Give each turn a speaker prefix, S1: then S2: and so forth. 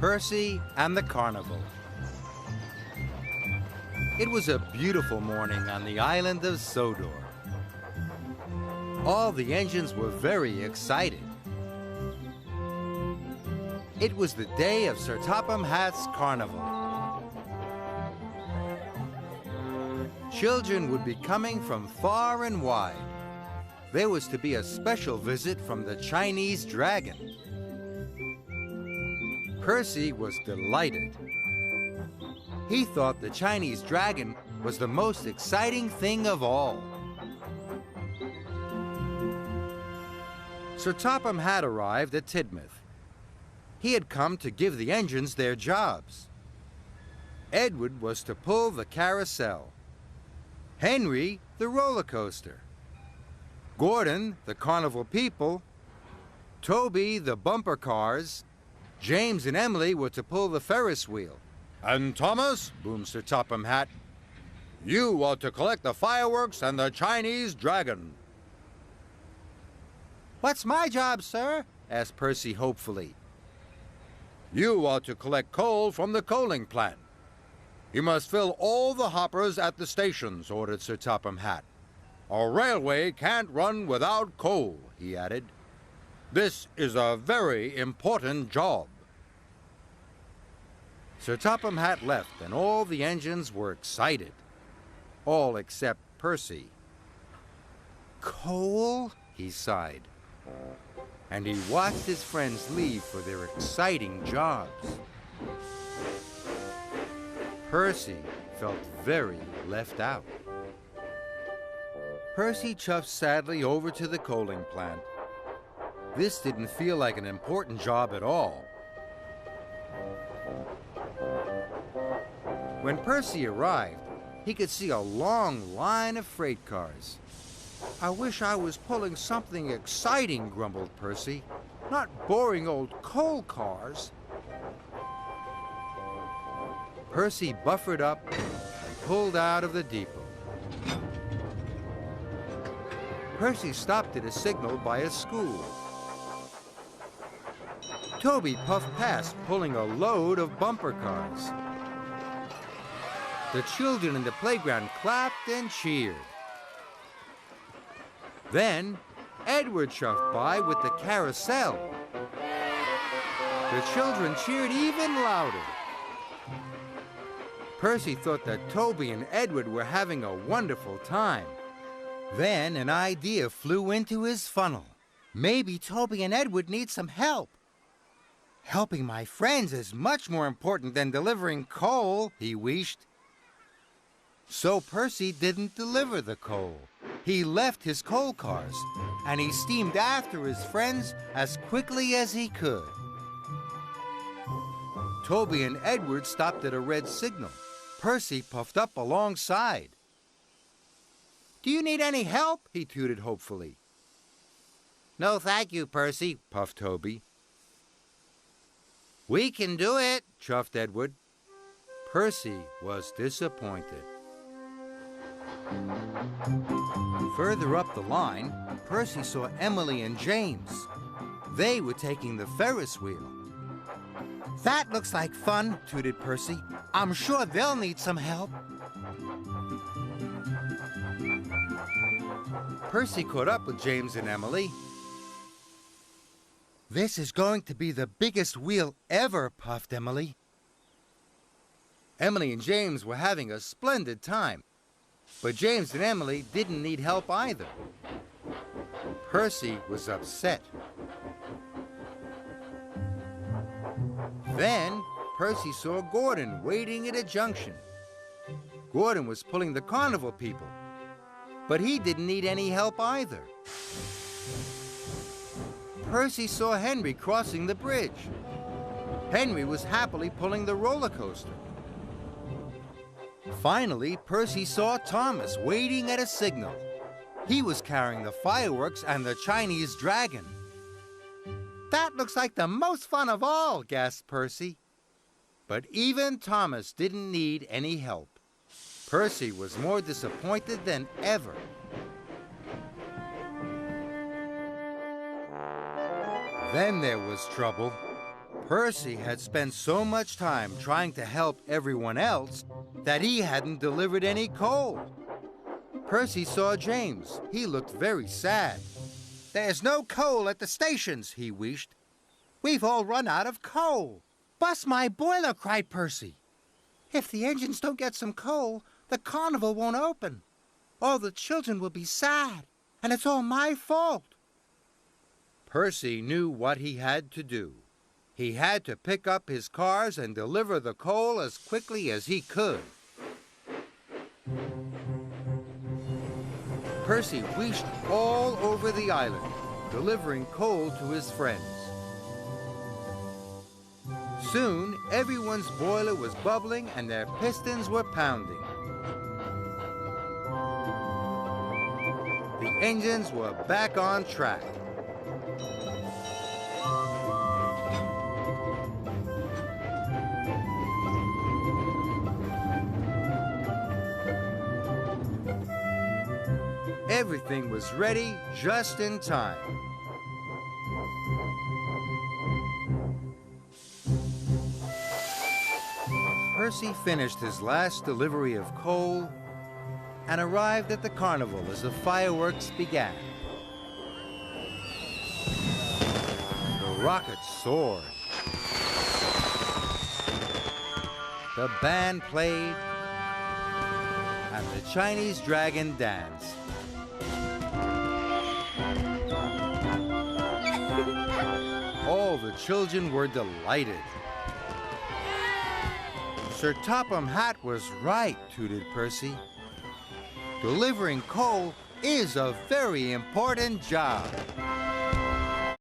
S1: Percy and the Carnival. It was a beautiful morning on the island of Sodor. All the engines were very excited. It was the day of Sir Topham Hatt's Carnival. Children would be coming from far and wide. There was to be a special visit from the Chinese dragon. Percy was delighted. He thought the Chinese dragon was the most exciting thing of all. Sir Topham Hatt arrived at Tidmouth. He had come to give the engines their jobs. Edward was to pull the carousel. Henry, the roller coaster. Gordon, the carnival people. Toby, the bumper cars. James and Emily were to pull the Ferris wheel. "And Thomas," boomed Sir Topham Hatt, "you are to collect the fireworks and the Chinese dragon." "What's my job, sir?" asked Percy hopefully. "You are to collect coal from the coaling plant. You must fill all the hoppers at the stations," ordered Sir Topham Hatt. "A railway can't run without coal," he added. "This is a very important job." Sir Topham Hatt left, and all the engines were excited. All except Percy. "Coal?" he sighed. And he watched his friends leave for their exciting jobs. Percy felt very left out. Percy chuffed sadly over to the coaling plant. This didn't feel like an important job at all. When Percy arrived, he could see a long line of freight cars. "I wish I was pulling something exciting," grumbled Percy. "Not boring old coal cars." Percy buffered up and pulled out of the depot. Percy stopped at a signal by a school. Toby puffed past, pulling a load of bumper cars. The children in the playground clapped and cheered. Then, Edward shoved by with the carousel. The children cheered even louder. Percy thought that Toby and Edward were having a wonderful time. Then an idea flew into his funnel. Maybe Toby and Edward need some help. "Helping my friends is much more important than delivering coal," he wished. So Percy didn't deliver the coal. He left his coal cars, and he steamed after his friends as quickly as he could. Toby and Edward stopped at a red signal. Percy puffed up alongside. "Do you need any help?" he tooted hopefully. "No, thank you, Percy," puffed Toby. "We can do it," chuffed Edward. Percy was disappointed. Further up the line, Percy saw Emily and James. They were taking the Ferris wheel. "That looks like fun," tooted Percy. "I'm sure they'll need some help." Percy caught up with James and Emily. "This is going to be the biggest wheel ever," puffed Emily. Emily and James were having a splendid time. But James and Emily didn't need help either. Percy was upset. Then Percy saw Gordon waiting at a junction. Gordon was pulling the carnival people, but he didn't need any help either. Percy saw Henry crossing the bridge. Henry was happily pulling the roller coaster. Finally, Percy saw Thomas waiting at a signal. He was carrying the fireworks and the Chinese dragon. "That looks like the most fun of all," gasped Percy. But even Thomas didn't need any help. Percy was more disappointed than ever. Then there was trouble. Percy had spent so much time trying to help everyone else that he hadn't delivered any coal. Percy saw James. He looked very sad. "There's no coal at the stations," he wheezed. "We've all run out of coal." "Bust my boiler," cried Percy. "If the engines don't get some coal, the carnival won't open. All the children will be sad, and it's all my fault." Percy knew what he had to do. He had to pick up his cars and deliver the coal as quickly as he could. Percy wheezed all over the island, delivering coal to his friends. Soon, everyone's boiler was bubbling and their pistons were pounding. The engines were back on track. Everything was ready just in time. Percy finished his last delivery of coal and arrived at the carnival as the fireworks began. The rockets soared. The band played, and the Chinese dragon danced. All the children were delighted. "Sir Topham Hatt was right," tooted Percy. "Delivering coal is a very important job."